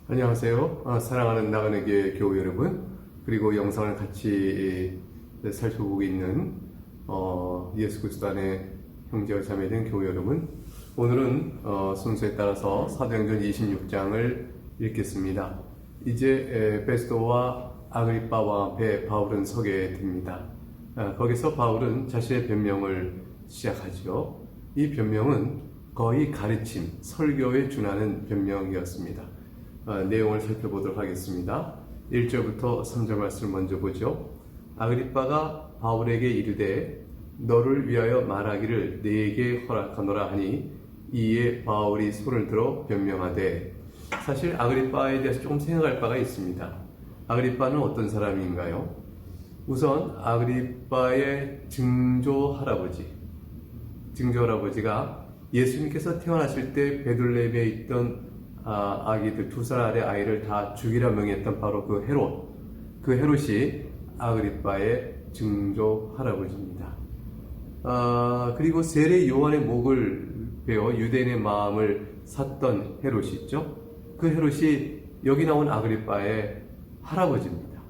안녕하세요. 사랑하는 나가는 게 교우 여러분, 그리고 영상을 같이 살펴보고 있는 예수 그리스도 안에 형제와 자매된 교우 여러분, 오늘은 순서에 따라서 사도행전 26장을 읽겠습니다. 이제 베스도와 아그리빠 왕 앞에 바울은 서게 됩니다. 거기서 바울은 자신의 변명을 시작하죠. 이 변명은 거의 가르침, 설교에 준하는 변명이었습니다. 내용을 살펴보도록 하겠습니다. 1절부터 3절 말씀을 먼저 보죠. 아그리빠가 바울에게 이르되 너를 위하여 말하기를 네게 허락하노라 하니 이에 바울이 손을 들어 변명하되, 사실 아그리빠에 대해서 조금 생각할 바가 있습니다. 아그리빠는 어떤 사람인가요? 우선 아그리빠의 증조 할아버지가 예수님께서 태어나실 때 베들레헴에 있던 아기들 2살의 아이를 다 죽이라 명했던 바로 그 헤롯이 아그리빠의 증조 할아버지입니다. 그리고 세례 요한의 목을 베어 유대인의 마음을 샀던 헤롯이 있죠. 그 헤롯이 여기 나온 아그리빠의 할아버지입니다.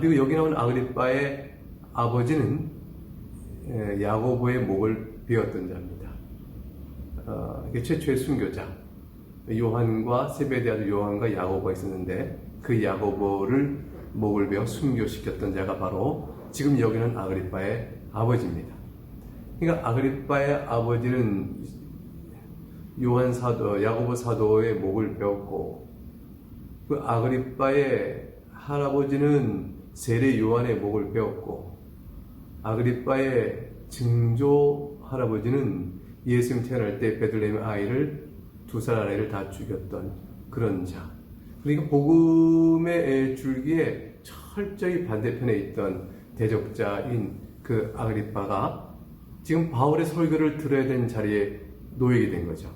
그리고 여기 나온 아그리빠의 아버지는 야고보의 목을 베었던 자입니다. 이게 최초의 순교자. 요한과 세베대아들 요한과 야고보가 있었는데 그 야고보를 목을 베어 순교시켰던 자가 바로 지금 여기는 아그리빠의 아버지입니다. 그러니까 아그리빠의 아버지는 야고보 사도의 목을 베었고, 그 아그리빠의 할아버지는 세례 요한의 목을 베었고, 아그리빠의 증조 할아버지는 예수님 태어날 때 베들레헴 아이를 2살 아이를 다 죽였던 그런 자. 그러니까 복음의 줄기에 철저히 반대편에 있던 대적자인 그 아그리빠가 지금 바울의 설교를 들어야 되는 자리에 놓이게 된 거죠.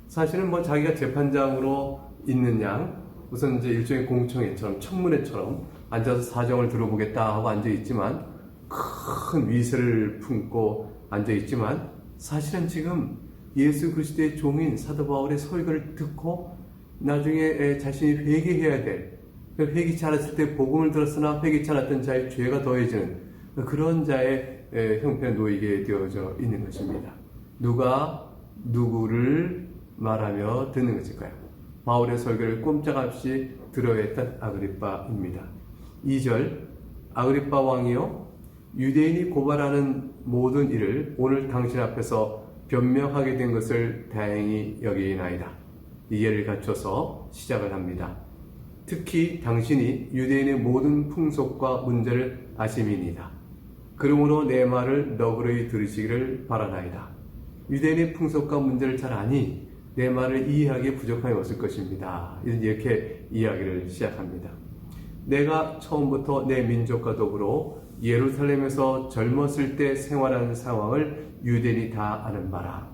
사실은 자기가 재판장으로 있는 양, 우선 이제 일종의 공청회처럼, 청문회처럼 앉아서 사정을 들어보겠다 하고 앉아있지만, 큰 위세를 품고 앉아있지만, 사실은 지금 예수 그리스도의 종인 사도 바울의 설교를 듣고 나중에 자신이 회개해야 될, 회개치 않았을 때 복음을 들었으나 회개치 않았던 자의 죄가 더해지는 그런 자의 형편에 놓이게 되어져 있는 것입니다. 누가 누구를 말하며 듣는 것일까요? 바울의 설교를 꼼짝없이 들어야 했던 아그리빠입니다. 2절, 아그리빠 왕이여, 유대인이 고발하는 모든 일을 오늘 당신 앞에서 변명하게 된 것을 다행히 여기나이다. 이해를 갖춰서 시작을 합니다. 특히 당신이 유대인의 모든 풍속과 문제를 아심이니이다. 그러므로 내 말을 너그러이 들으시기를 바라나이다. 유대인의 풍속과 문제를 잘 아니 내 말을 이해하기에 부족함이 없을 것입니다. 이렇게 이야기를 시작합니다. 내가 처음부터 내 민족과 더불어 예루살렘에서 젊었을 때 생활하는 상황을 유대인이 다 아는 바라.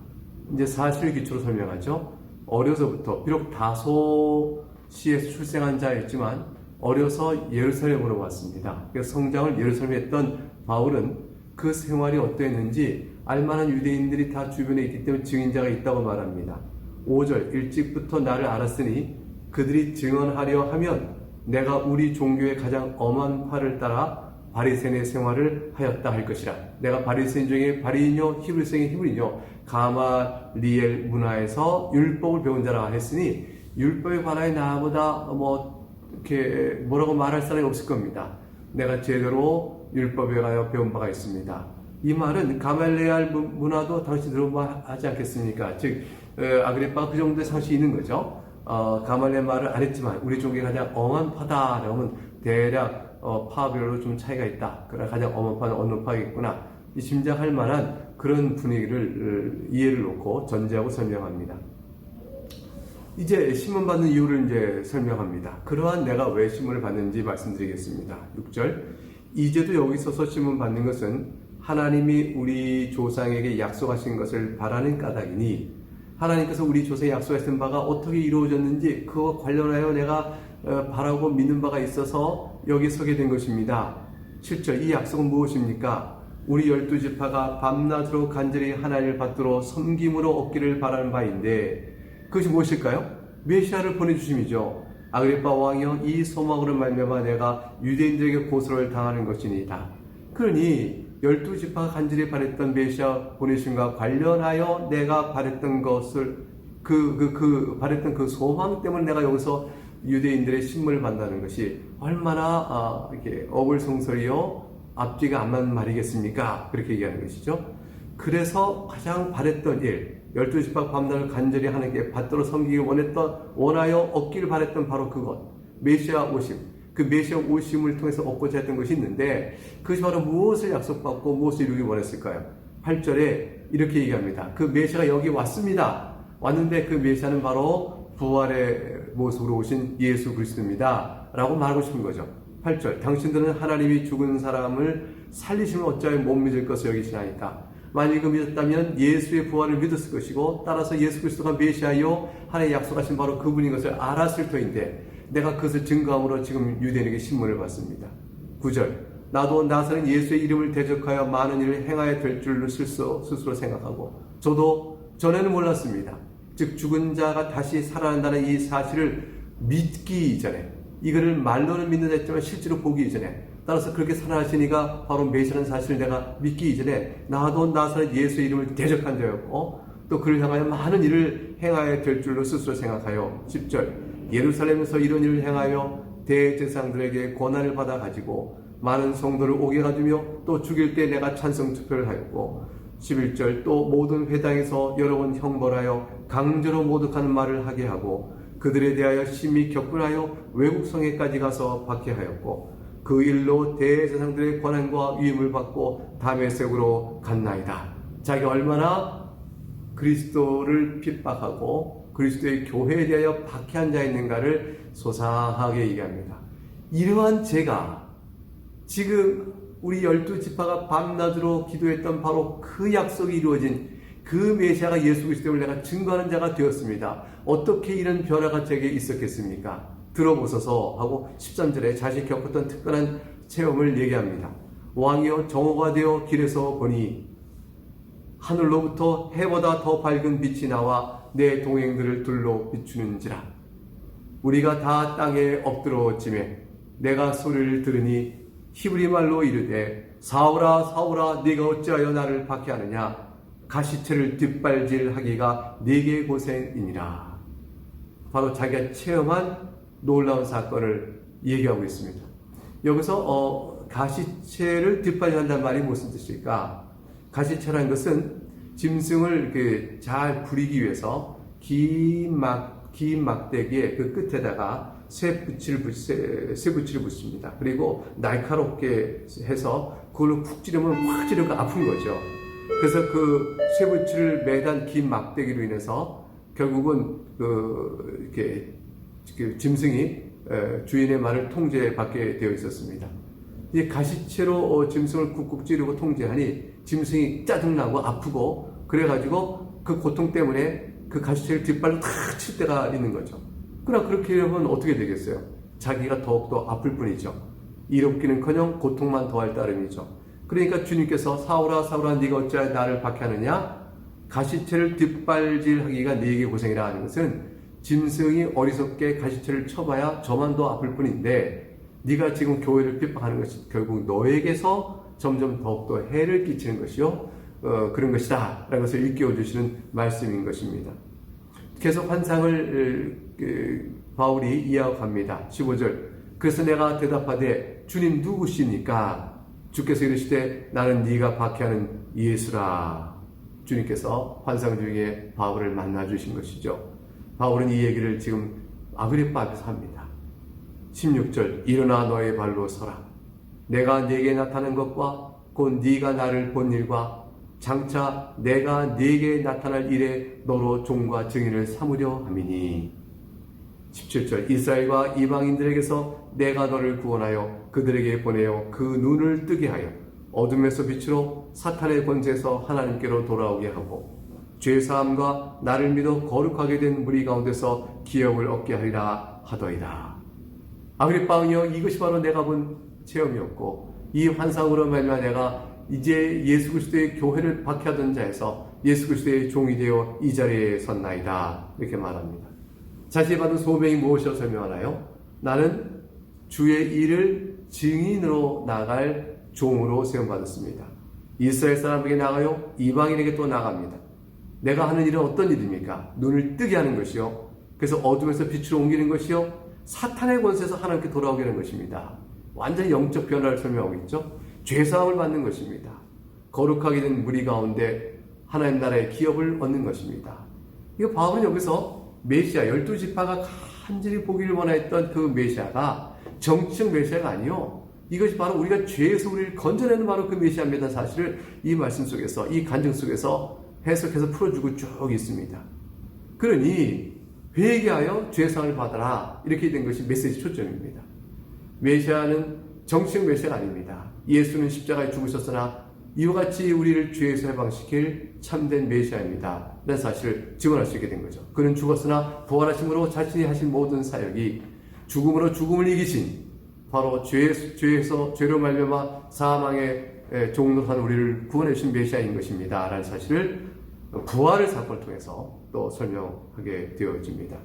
이제 사실 기초로 설명하죠. 어려서부터, 비록 다소시에서 출생한 자였지만 어려서 예루살렘으로 왔습니다. 그래서 성장을 예루살렘에 했던 바울은 그 생활이 어떠했는지 알만한 유대인들이 다 주변에 있기 때문에 증인자가 있다고 말합니다. 5절, 일찍부터 나를 알았으니 그들이 증언하려 하면 내가 우리 종교의 가장 엄한 팔을 따라 바리새인의 생활을 하였다 할 것이라. 내가 바리새인 중에 바리이뇨 히브리생의 히브리뇨 가말리엘 문화에서 율법을 배운 자라 했으니 율법에 관하여 나보다 이렇게 뭐라고 말할 사람이 없을 겁니다. 내가 제대로 율법에 관하여 배운 바가 있습니다. 이 말은 가말리엘 문화도 당시 들어보지 않겠습니까? 즉 아그리빠가 그 정도의 상식이 있는 거죠. 가말리엘 말을 안 했지만 우리 종교의 가장 엄한 파다라고 하면 대략 파별로 좀 차이가 있다. 그러나 가장 엄한 파는 어느 파겠구나. 이 짐작할 만한 그런 분위기를 이해를 놓고 전제하고 설명합니다. 이제 신문 받는 이유를 이제 설명합니다. 그러한 내가 왜 신문을 받는지 말씀드리겠습니다. 6절, 이제도 여기 서서 신문 받는 것은 하나님이 우리 조상에게 약속하신 것을 바라는 까닭이니, 하나님께서 우리 조상에 약속하신 바가 어떻게 이루어졌는지 그와 관련하여 내가 바라고 믿는 바가 있어서 여기 서게 된 것입니다. 7절, 이 약속은 무엇입니까? 우리 12지파가 밤낮으로 간절히 하나님을 받들어 섬김으로 얻기를 바라는 바인데, 그것이 무엇일까요? 메시아를 보내주심이죠. 아그리빠 왕이여, 이 소망으로 말미암아 내가 유대인들에게 고소를 당하는 것이니이다. 그러니 12지파가 간절히 바랬던 메시아 보내심과 관련하여 내가 바랬던 것을 바랬던 그 소망 때문에 내가 여기서 유대인들의 신문을 받는다는 것이 얼마나 이렇게 어불성설이요 앞뒤가 안 맞는 말이겠습니까? 그렇게 얘기하는 것이죠. 그래서 가장 바랬던 일, 12지파 밤낮을 간절히 하나님께 받들어 섬기기 원하여 얻기를 바랬던 바로 그것, 메시아 오심. 그 메시아 오심을 통해서 얻고자 했던 것이 있는데, 그것이 바로 무엇을 약속받고 무엇을 이루기 원했을까요? 8절에 이렇게 얘기합니다. 그 메시아가 여기 왔습니다. 왔는데 그 메시아는 바로 부활의 모습으로 오신 예수 그리스도입니다. 라고 말하고 싶은 거죠. 8절, 당신들은 하나님이 죽은 사람을 살리심을 어찌하여 못 믿을 것을 여기시나이까. 만일 그 믿었다면 예수의 부활을 믿었을 것이고, 따라서 예수 그리스도가 메시아요 하나님의 약속하신 바로 그분인 것을 알았을 터인데, 내가 그것을 증거함으로 지금 유대인에게 신문을 받습니다. 9절, 나도 나서는 예수의 이름을 대적하여 많은 일을 행하여 될 줄로 스스로 생각하고, 전에는 몰랐습니다. 즉 죽은 자가 다시 살아난다는 이 사실을 믿기 이전에, 이거를 말로는 믿는다 했지만 실제로 보기 이전에, 따라서 그렇게 살아나시니까 바로 메시아라는 사실을 내가 믿기 이전에 나도 나서는 예수의 이름을 대적한 자였고, 또 그를 향하여 많은 일을 행하여 될 줄로 스스로 생각하여. 10절, 예루살렘에서 이런 일을 행하여 대제사장들에게 권한을 받아 가지고 많은 성도를 오게 가두며 또 죽일 때 내가 찬성 투표를 하였고, 11절, 또 모든 회당에서 여러 번 형벌하여 강제로 모독하는 말을 하게 하고 그들에 대하여 심히 격분하여 외국 성에까지 가서 박해하였고, 그 일로 대제사장들의 권한과 위임을 받고 다메섹으로 갔나이다. 자기가 얼마나 그리스도를 핍박하고 그리스도의 교회에 대하여 박해한 자였는가를 소상하게 얘기합니다. 이러한 제가 지금 우리 12지파가 밤낮으로 기도했던 바로 그 약속이 이루어진 그 메시아가 예수 그리스도를 내가 증거하는 자가 되었습니다. 어떻게 이런 변화가 제게 있었겠습니까? 들어보소서 하고 13절에 자신이 겪었던 특별한 체험을 얘기합니다. 왕이여, 정오가 되어 길에서 보니 하늘로부터 해보다 더 밝은 빛이 나와 내 동행들을 둘러 비추는지라. 우리가 다 땅에 엎드러짐에 내가 소리를 들으니 히브리 말로 이르되 사울아 사울아 네가 어찌하여 나를 박해하느냐. 가시체를 뒷발질하기가 네게 고생이니라. 바로 자기가 체험한 놀라운 사건을 얘기하고 있습니다. 여기서 가시체를 뒷발질한다는 말이 무슨 뜻일까? 가시체라는 것은 짐승을 잘 부리기 위해서 긴 막대기에 그 끝에다가 쇠붙이를 붙입니다. 그리고 날카롭게 해서 그걸로 푹 찌르면 확 찌르고 아픈 거죠. 그래서 그 쇠붙이를 매단 긴 막대기로 인해서 결국은 이렇게 짐승이 주인의 말을 통제받게 되어 있었습니다. 이 가시체로 짐승을 쿡쿡 찌르고 통제하니 짐승이 짜증나고 아프고, 그래가지고 그 고통 때문에 그 가시체를 뒷발로 탁 칠 때가 있는 거죠. 그러나 그렇게 하면 어떻게 되겠어요? 자기가 더욱더 아플 뿐이죠. 이롭기는커녕 고통만 더할 따름이죠. 그러니까 주님께서 사울아 사울아 네가 어찌하여 나를 박해하느냐. 가시체를 뒷발질하기가 네게 고생이라 하는 것은 짐승이 어리석게 가시체를 쳐봐야 저만 더 아플 뿐인데, 네가 지금 교회를 핍박하는 것이 결국 너에게서 점점 더욱더 해를 끼치는 것이요 그런 것이다 라는 것을 일깨워 주시는 말씀인 것입니다. 계속 환상을 바울이 이어갑니다. 15절, 그래서 내가 대답하되 주님 누구시니까? 주께서 이르시되 나는 네가 박해하는 예수라. 주님께서 환상 중에 바울을 만나 주신 것이죠. 바울은 이 얘기를 지금 아그리빠 앞에서 합니다. 16절, 일어나 너의 발로 서라. 내가 네게 나타난 것과 곧 네가 나를 본 일과 장차 내가 네게 나타날 일에 너로 종과 증인을 삼으려 함이니. 17절, 이스라엘과 이방인들에게서 내가 너를 구원하여 그들에게 보내어 그 눈을 뜨게 하여 어둠에서 빛으로 사탄의 권세에서 하나님께로 돌아오게 하고 죄사함과 나를 믿어 거룩하게 된 무리 가운데서 기업을 얻게 하리라 하더이다. 아그리빠 왕이여, 이것이 바로 내가 본 체험이었고, 이 환상으로 말미암아 내가 이제 예수 그리스도의 교회를 박해하던 자에서 예수 그리스도의 종이 되어 이 자리에 섰나이다. 이렇게 말합니다. 자신이 받은 소명이 무엇이라고 설명하나요? 나는 주의 일을 증인으로 나갈 종으로 세움받았습니다. 이스라엘 사람에게 나가요. 이방인에게 또 나갑니다. 내가 하는 일은 어떤 일입니까? 눈을 뜨게 하는 것이요. 그래서 어둠에서 빛으로 옮기는 것이요. 사탄의 권세에서 하나님께 돌아오게 하는 것입니다. 완전히 영적 변화를 설명하고 있죠. 죄사함을 받는 것입니다. 거룩하게 된 무리 가운데 하나님 나라의 기업을 얻는 것입니다. 이거 바울은 여기서 메시아, 12지파가 간절히 보기를 원했던 그 메시아가 정치적 메시아가 아니요. 이것이 바로 우리가 죄에서 우리를 건져내는 바로 그 메시아입니다. 사실을 이 말씀 속에서, 이 간증 속에서 해석해서 풀어주고 쭉 있습니다. 그러니 회개하여 죄사함을 받아라, 이렇게 된 것이 메시지 초점입니다. 메시아는 정치적 메시아가 아닙니다. 예수는 십자가에 죽으셨으나 이와 같이 우리를 죄에서 해방시킬 참된 메시아입니다. 라는 사실을 증언할 수 있게 된 거죠. 그는 죽었으나 부활하심으로 자신이 하신 모든 사역이 죽음으로 죽음을 이기신 바로 죄로 말미암아 사망의 종로로 한 우리를 구원해 주신 메시아인 것입니다. 라는 사실을 부활의 사건을 통해서 또 설명하게 되어집니다.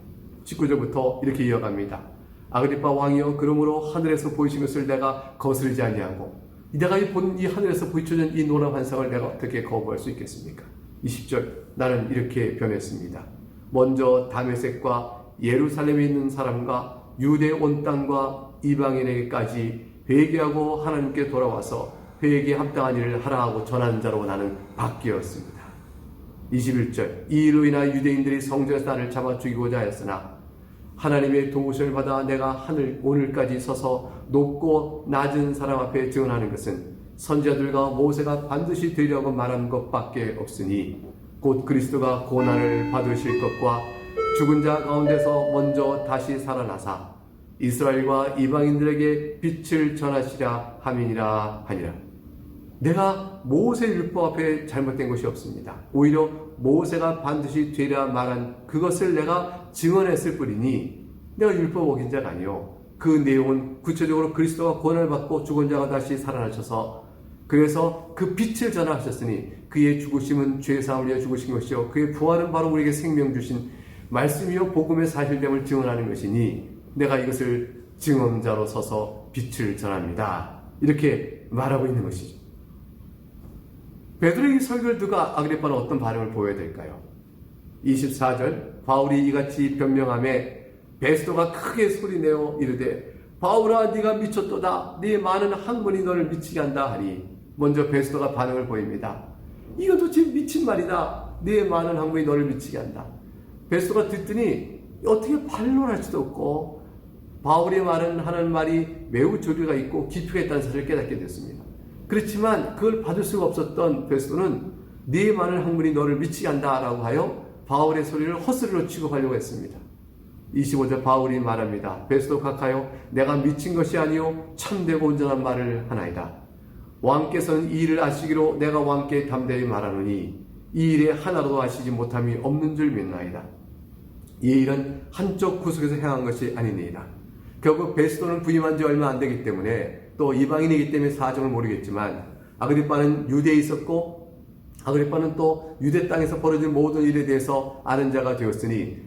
19절부터 이렇게 이어갑니다. 아그리빠 왕이여, 그러므로 하늘에서 보이신 것을 내가 거스르지 아니하고 내가 본 이 하늘에서 비춰진 이 놀라운 환상을 내가 어떻게 거부할 수 있겠습니까? 20절, 나는 이렇게 변했습니다. 먼저 다메섹과 예루살렘에 있는 사람과 유대 온 땅과 이방인에게까지 회개하고 하나님께 돌아와서 회개에 합당한 일을 하라 하고 전하는 자로 나는 바뀌었습니다. 21절, 이 일로 인하여 유대인들이 성전에서 나를 잡아 죽이고자 하였으나 하나님의 도우심을 받아 내가 오늘까지 서서 높고 낮은 사람 앞에 증언하는 것은 선지자들과 모세가 반드시 되리라고 말한 것밖에 없으니 곧 그리스도가 고난을 받으실 것과 죽은 자 가운데서 먼저 다시 살아나사 이스라엘과 이방인들에게 빛을 전하시라 함이니라 하니라. 내가 모세 율법 앞에 잘못된 것이 없습니다. 오히려 모세가 반드시 되리라 말한 그것을 내가 증언했을 뿐이니 내가 율법 어긴 자가 아니요. 그 내용은 구체적으로 그리스도가 고난을 받고 죽은 자가 다시 살아나셔서 그래서 그 빛을 전하셨으니 그의 죽으심은 죄사함을 위하여 죽으신 것이요 그의 부활은 바로 우리에게 생명 주신 말씀이요 복음의 사실됨을 증언하는 것이니 내가 이것을 증언자로 서서 빛을 전합니다. 이렇게 말하고 있는 것이죠. 베드로의 설교를 듣고 아그리빠는 어떤 반응을 보여야 될까요? 24절, 바울이 이같이 변명하며 베스도가 크게 소리내어 이르되 바울아, 네가 미쳤도다. 네 많은 학문이 너를 미치게 한다 하니 먼저 베스도가 반응을 보입니다. 이건 도대체 미친 말이다. 네 많은 학문이 너를 미치게 한다. 베스도가 듣더니 어떻게 반론할 수도 없고 바울이 하는 말이 매우 조리가 있고 깊이가 있다는 사실을 깨닫게 됐습니다. 그렇지만 그걸 받을 수가 없었던 베스도는 네 많은 학문이 너를 미치게 한다라고 하여 바울의 소리를 헛소리로 취급하려고 했습니다. 25절 바울이 말합니다. 베스도 각하여 내가 미친 것이 아니요 참되고 온전한 말을 하나이다. 왕께서는 이 일을 아시기로 내가 왕께 담대히 말하노니 이 일에 하나로도 아시지 못함이 없는 줄 믿나이다. 이 일은 한쪽 구석에서 행한 것이 아니니이다. 결국 베스도는 부임한 지 얼마 안 되기 때문에 또 이방인이기 때문에 사정을 모르겠지만 아그리빠는 유대에 있었고 아그리빠는 또 유대 땅에서 벌어진 모든 일에 대해서 아는 자가 되었으니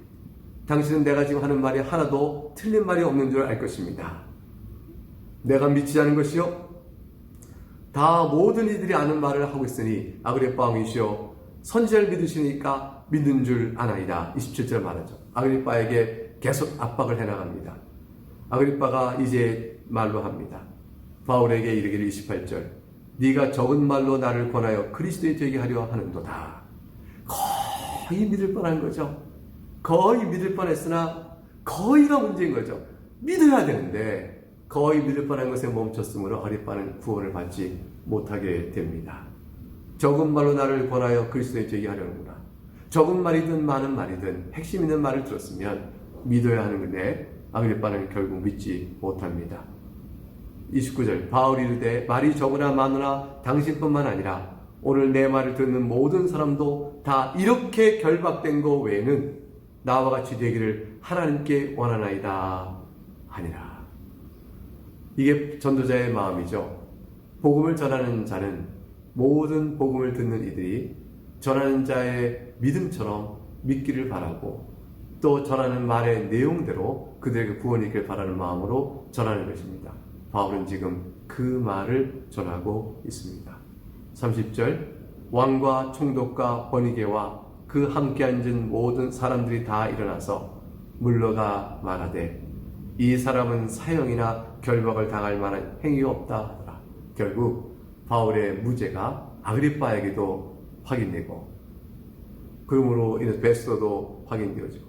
당신은 내가 지금 하는 말이 하나도 틀린 말이 없는 줄 알 것입니다. 내가 미치지 않은 것이요 다 모든 이들이 아는 말을 하고 있으니 아그리빠 왕이시여 선지자를 믿으시니까 믿는 줄 아나이다. 27절 말하죠. 아그리빠에게 계속 압박을 해나갑니다. 아그리빠가 이제 말로 합니다. 바울에게 이르기를 28절 네가 적은 말로 나를 권하여 그리스도에 되게 하려 하는도다. 거의 믿을 뻔한 거죠. 거의 믿을 뻔했으나 거의가 문제인 거죠. 믿어야 되는데 거의 믿을 뻔한 것에 멈췄으므로 아그리빠는 구원을 받지 못하게 됩니다. 적은 말로 나를 권하여 그리스도에 되게 하려는구나. 적은 말이든 많은 말이든 핵심 있는 말을 들었으면 믿어야 하는 건데 아그리빠는 결국 믿지 못합니다. 29절 바울이 이르되 말이 적으나 많으나 당신뿐만 아니라 오늘 내 말을 듣는 모든 사람도 다 이렇게 결박된 거 외에는 나와 같이 되기를 하나님께 원하나이다 하니라. 이게 전도자의 마음이죠. 복음을 전하는 자는 모든 복음을 듣는 이들이 전하는 자의 믿음처럼 믿기를 바라고 또 전하는 말의 내용대로 그들에게 구원이 있길 바라는 마음으로 전하는 것입니다. 바울은 지금 그 말을 전하고 있습니다. 30절 왕과 총독과 번이게와 그 함께 앉은 모든 사람들이 다 일어나서 물러가 말하되 이 사람은 사형이나 결박을 당할 만한 행위가 없다 하더라. 결국 바울의 무죄가 아그리빠에게도 확인되고 그러므로 이는 베스도도 확인되어지고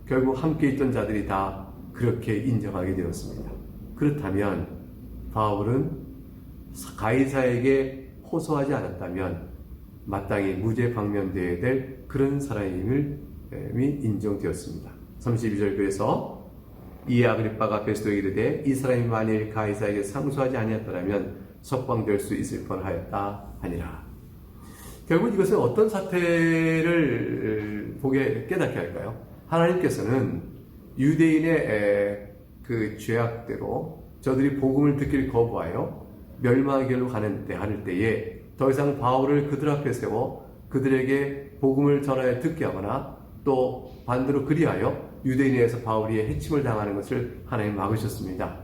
결국 함께 있던 자들이 다 그렇게 인정하게 되었습니다. 그렇다면 바울은 가이사에게 호소하지 않았다면 마땅히 무죄 방면되어야 될 그런 사람임이 인정되었습니다. 32절 그래서 이 아그리빠가 베스도에게 이르되 이 사람이 만일 가이사에게 상소하지 아니었더라면 석방될 수 있을 뻔하였다 하니라. 결국 이것은 어떤 사태를 보게 깨닫게 할까요? 하나님께서는 유대인의 그 죄악대로 저들이 복음을 듣기를 거부하여 멸망의 길로 할 때에 더 이상 바울을 그들 앞에 세워 그들에게 복음을 전하여 듣게 하거나 또 반대로 그리하여 유대인에서 바울이 해침을 당하는 것을 하나님 막으셨습니다.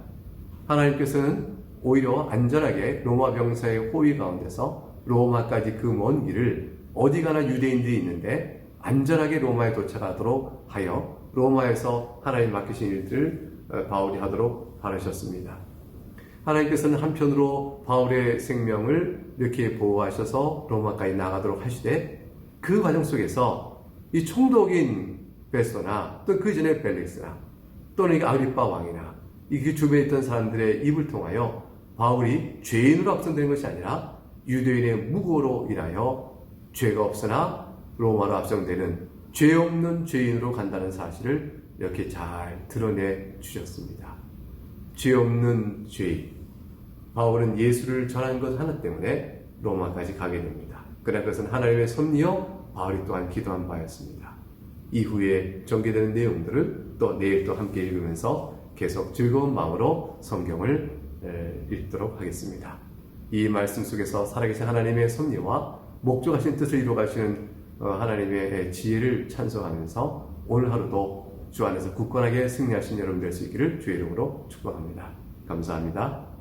하나님께서는 오히려 안전하게 로마 병사의 호위 가운데서 로마까지 그 먼 길을 어디 가나 유대인들이 있는데 안전하게 로마에 도착하도록 하여 로마에서 하나님 맡기신 일들을 바울이 하도록 바라셨습니다. 하나님께서는 한편으로 바울의 생명을 이렇게 보호하셔서 로마까지 나가도록 하시되 그 과정 속에서 이 총독인 베스도나 또 그 전에 벨릭스나 또는 아그리빠 왕이나 그 주변에 있던 사람들의 입을 통하여 바울이 죄인으로 앞선되는 것이 아니라 유대인의 무고로 인하여 죄가 없으나 로마로 앞선되는 죄 없는 죄인으로 간다는 사실을 이렇게 잘 드러내 주셨습니다. 죄 없는 죄인. 바울은 예수를 전한 것 하나 때문에 로마까지 가게 됩니다. 그러나 그것은 하나님의 섭리여 바울이 또한 기도한 바였습니다. 이후에 전개되는 내용들을 또 내일 또 함께 읽으면서 계속 즐거운 마음으로 성경을 읽도록 하겠습니다. 이 말씀 속에서 살아계신 하나님의 섭리와 목적하신 뜻을 이루어가시는 하나님의 지혜를 찬송하면서 오늘 하루도 주 안에서 굳건하게 승리하신 여러분 될 수 있기를 주의 이름으로 축복합니다. 감사합니다.